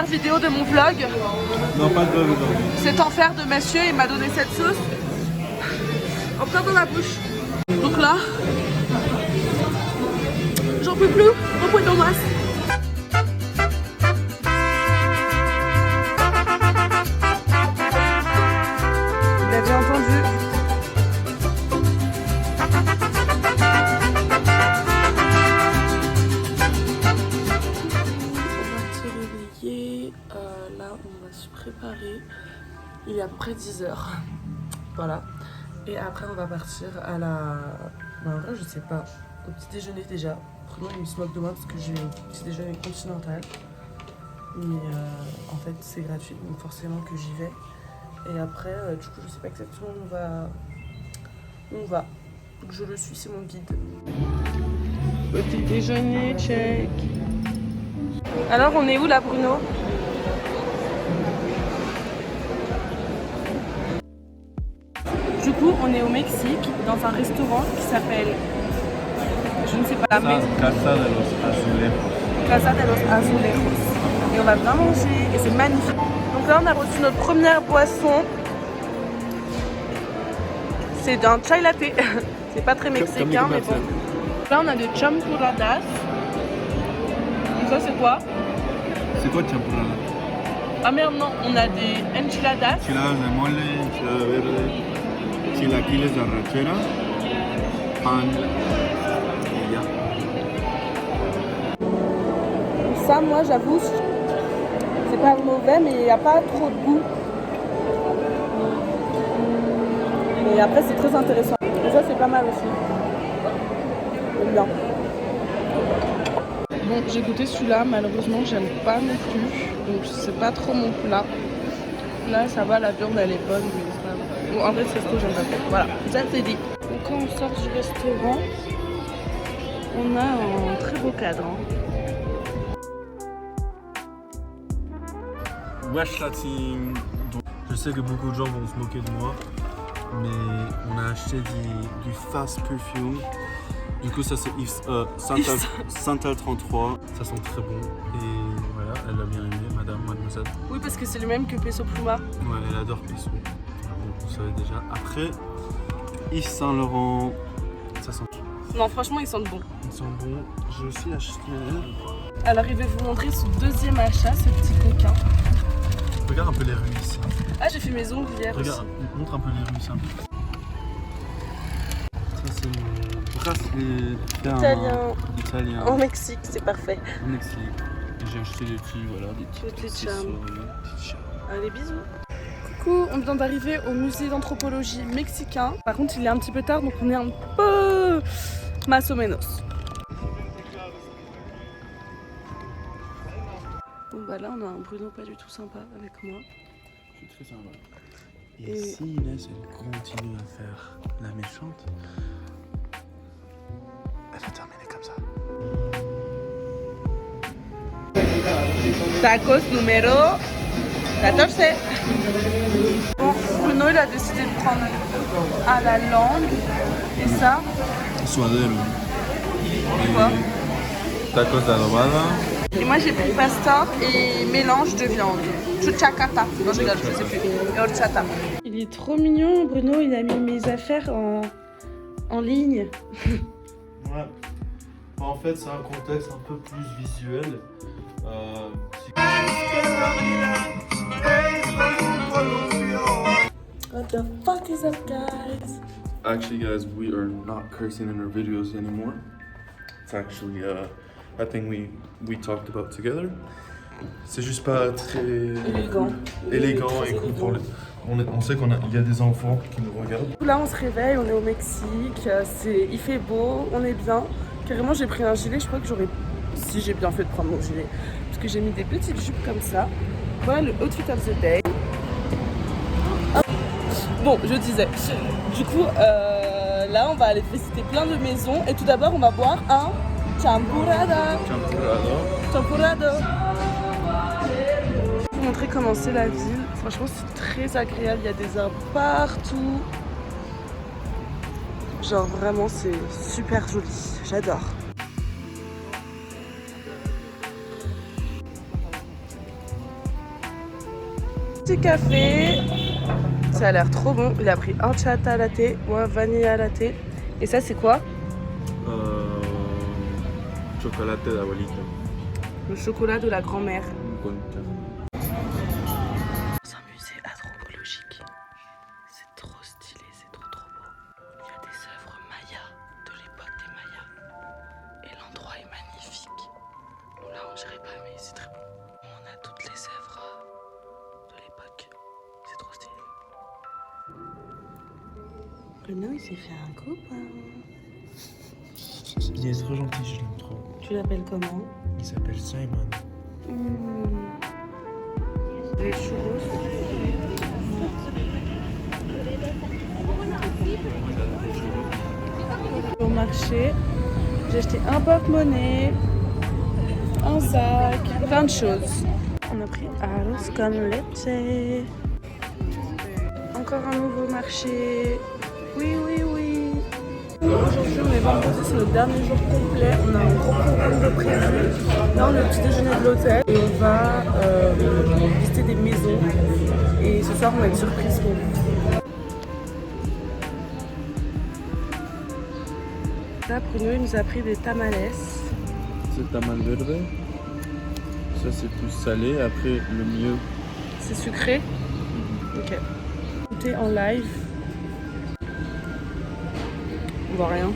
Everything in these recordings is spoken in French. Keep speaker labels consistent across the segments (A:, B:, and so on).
A: Vidéo de mon vlog.
B: Non, pas de vlog aujourd'hui.
A: Cet enfer de monsieur, il m'a donné cette sauce en plein dans la bouche. Donc là, j'en peux plus. Repouille dans masse. Vous l'avez entendu. Là, on va se préparer. Il est à peu près 10h. Voilà. Et après, on va partir à la... Ben, en vrai, je sais pas. Au petit déjeuner déjà. Vraiment, il se moque de moi parce que j'ai un petit déjeuner continental. Mais en fait, c'est gratuit. Donc forcément que j'y vais. Et après, du coup, je sais pas exactement où on va. Donc je le suis, c'est mon guide. Petit déjeuner, check. Alors, on est où là, Bruno ? Du coup, on est au Mexique, dans un restaurant qui s'appelle, je ne sais pas, la maison.
B: Casa de los Azulejos.
A: Casa de los Azulejos. Et on va bien manger, et c'est magnifique. Donc là, on a reçu notre première boisson. C'est un chai latte. C'est pas très mexicain, mais bon. Là, on a des champurradas. Et ça, c'est quoi?
B: C'est quoi champurrada?
A: Ah merde, non, on a des enchiladas.
B: Enchiladas de mole, enchilada verde, chilaquiles de arrachera, pan et ya.
A: Ça, moi, j'avoue, c'est pas mauvais, mais il n'y a pas trop de goût. Mais après, c'est très intéressant. Et ça, c'est pas mal aussi. J'aime bien. Bon, j'ai goûté celui-là, malheureusement, j'aime pas non plus. Donc, c'est pas trop mon plat. Là, ça va, la viande, elle est bonne. Mais c'est pas... Bon, en vrai, ce resto, j'aime pas trop. Voilà, ça, c'est dit. Donc, quand on sort du restaurant, on a un très beau cadre.
B: Wesh la team. Donc, je sais que beaucoup de gens vont se moquer de moi, mais on a acheté du Fast Perfume. Du coup, ça c'est Santal 33. Ça sent très bon. Et voilà, elle a bien aimé, mademoiselle.
A: Oui, parce que c'est le même que Peso Pluma.
B: Ouais, elle adore Peso. Donc, vous savez déjà. Après, Yves Saint Laurent. Ça sent.
A: Non, franchement, ils sentent bon.
B: Ils sont bons. J'ai aussi acheté.
A: Alors, il va vous montrer son deuxième achat, ce petit coquin.
B: Regarde un peu les rues ici.
A: Ah, j'ai fait mes ongles hier.
B: Regarde, montre un peu les rues, ça. Ça, c'est mon bracelet italien.
A: En Mexique, c'est parfait.
B: Au Mexique. Et j'ai acheté des petits, voilà, des petits chats.
A: Allez, bisous. Coucou, on vient d'arriver au musée d'anthropologie mexicain. Par contre, il est un petit peu tard, donc on est un peu más o menos. Bon, bah là, on a un Bruno pas du tout sympa avec moi.
B: Je suis très sympa. Et si Inès, elle continue à faire la méchante, elle va terminer comme ça.
A: Tacos numéro 14. Bon, Bruno, il a décidé de prendre à la langue. Et ça,
B: Suadero.
A: quoi?
B: Tacos d'adobada.
A: Et moi, j'ai pris pastor et mélange de viande. Chuchacata. Non, je rigole, je sais plus. Et horchata. Il est trop mignon, Bruno. Il a mis mes affaires en ligne.
B: Ouais. En fait, c'est un contexte un peu plus visuel.
A: What the fuck is up, guys?
B: Actually, guys, we are not cursing in our videos anymore. It's actually a thing we talked about together. C'est juste pas très élégant et cool pour les... On sait qu'il y a des enfants qui nous regardent.
A: Là, on se réveille, on est au Mexique. Il fait beau, on est bien. Carrément, j'ai pris un gilet. Je crois que j'aurais... Si j'ai bien fait de prendre mon gilet. Parce que j'ai mis des petites jupes comme ça. Voilà le outfit of the day. Bon, je disais. Du coup, là, on va aller visiter plein de maisons. Et tout d'abord, on va boire un champurrado. Champurrado. Je vais vous montrer comment c'est la ville. Franchement, c'est très agréable. Il y a des arbres partout. Genre, vraiment, c'est super joli. J'adore. petit café. Ça a l'air trop bon. Il a pris un chata latte ou un vanilla latte. Et ça, c'est quoi?
B: Chocolat de la abuelita.
A: Le chocolat de la grand-mère.
B: Bonita.
A: C'est un musée anthropologique. C'est trop stylé, c'est trop beau. Il y a des œuvres mayas de l'époque des Mayas. Et l'endroit est magnifique. Bon là on dirait pas mais c'est très beau. On a toutes les œuvres de l'époque. C'est trop stylé. Renaud il s'est fait un copain.
B: Il est trop gentil, je l'aime trop.
A: Tu l'appelles comment?
B: Il s'appelle Simon.
A: Les churros. Au marché, j'ai acheté un porte-monnaie, un sac, plein de choses. On a pris arroz con leche. Encore un nouveau marché. Oui. Aujourd'hui on est vendredi, c'est le dernier jour complet. On a un gros programme de prévu dans le petit déjeuner de l'hôtel. Et on va visiter des maisons. Et ce soir on a une surprise pour vous. Là Bruno il nous a pris des tamales.
B: C'est tamal verde. Ça c'est plus salé. Après le mieux.
A: C'est sucré. Ok. Goûter en live. On voit rien.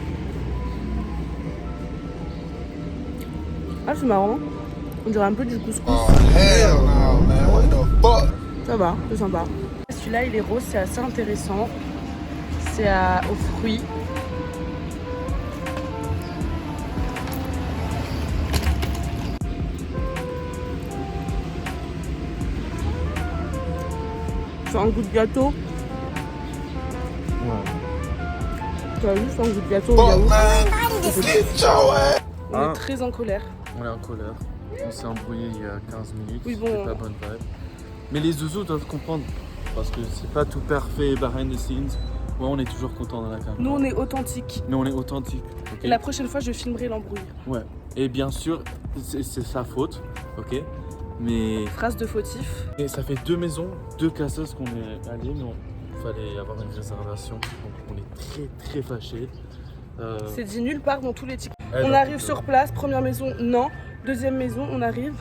A: Ah c'est marrant. On dirait un peu du couscous.
C: Oh hell no, man. What the fuck?
A: Ça va, c'est sympa. Celui-là il est rose, c'est assez intéressant. C'est aux fruits. C'est un goût de gâteau.
B: Ouais.
A: C'est juste un goût de gâteau au
C: Fuck,
A: yaourt.
C: man. Get your ass.
A: On est très en colère.
B: On est en colère. On s'est embrouillé il y a 15 minutes.
A: Oui, bon.
B: C'était pas bonne vibe. Mais les zouzous doivent comprendre. Parce que c'est pas tout parfait behind the scenes. Ouais, on est toujours content dans la caméra.
A: Nous on est authentiques.
B: Nous on est authentique.
A: Et la prochaine fois je filmerai l'embrouille.
B: Ouais. Et bien sûr, c'est sa faute. Ok. Mais.
A: Phrase de fautif.
B: Et ça fait 2 maisons, 2 cassos qu'on est allés. Mais il fallait avoir une réservation. Donc on est très fâchés.
A: C'est dit nulle part dans tous les tickets.
B: Elle
A: On
B: a
A: arrive
B: tout
A: sur place, première maison, non. Deuxième maison, on arrive.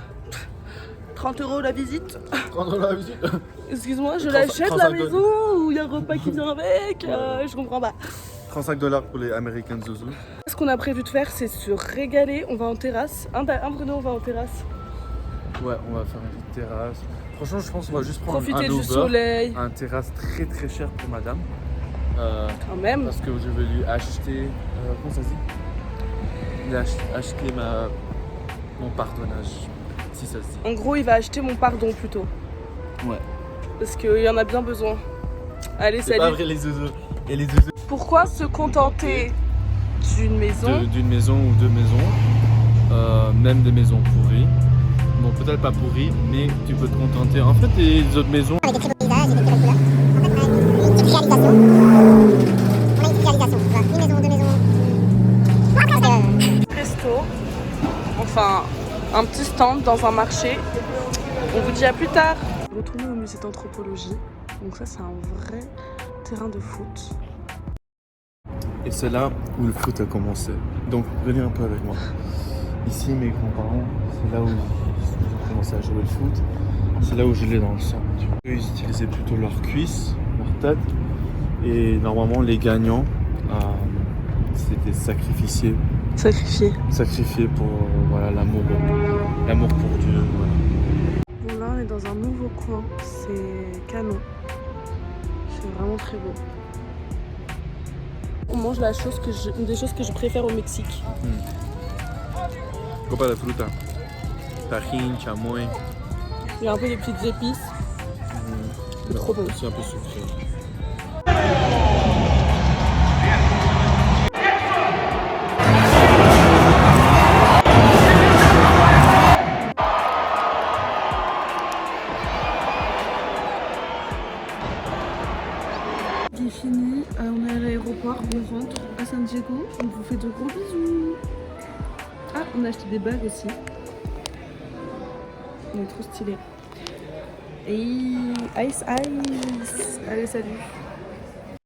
A: 30 € la visite.
B: Prendre la visite.
A: Excuse-moi, je
B: 35
A: l'achète la
B: 35
A: maison ou il y a un repas qui vient avec. Je comprends pas.
B: $35 pour les American Zouzou.
A: Ce qu'on a prévu de faire, c'est se régaler. On va en terrasse. Un Bruno, on va en terrasse.
B: Ouais, on va faire une petite terrasse. Franchement, je pense qu'on va juste prendre
A: Profiter
B: un
A: du
B: Uber.
A: soleil.
B: Un terrasse très cher pour madame.
A: Quand même.
B: Parce que je vais lui acheter. Comment ça se dit? Lui acheter mon pardonnage. Si ça se dit.
A: En gros, il va acheter mon pardon plutôt.
B: Ouais.
A: Parce qu'il y en a bien besoin. Allez,
B: C'est
A: salut.
B: pas vrai les zouzous. Et les zouzous.
A: Pourquoi se contenter d'une maison
B: D'une maison ou 2 maisons. Même des maisons pourries. Bon, peut-être pas pourries, mais tu peux te contenter. En fait, les autres maisons.
D: Avec des très beaux paysages et des très belles couleurs. En fait, on a une petite réalisation. On a une petite réalisation. Voilà, une maison, 2 maisons.
A: resto, enfin un petit stand dans un marché. On vous dit à plus tard. Retourner au musée d'anthropologie. Donc ça c'est un vrai terrain de foot.
B: Et c'est là où le foot a commencé. Donc venez un peu avec moi. Ici mes grands-parents, c'est là où ils ont commencé à jouer le foot. C'est là où je l'ai dans le sang. Eux ils utilisaient plutôt leurs cuisses, leur tête. Et normalement les gagnants, c'était sacrifiés. Sacrifiés pour voilà, l'amour pour Dieu. Voilà.
A: Bon là on est dans un nouveau coin, c'est canon. C'est vraiment très beau. On mange une des choses que je préfère au Mexique.
B: Copa de fruta. Tajín, chamoy.
A: Il y a un peu des petites épices. C'est trop bon.
B: C'est un peu sucré.
A: C'est fini, on est à l'aéroport, on rentre à San Diego, on vous fait de gros bisous. Ah, on a acheté des bagues aussi. On est trop stylés. Et Ice, ice. Allez, salut.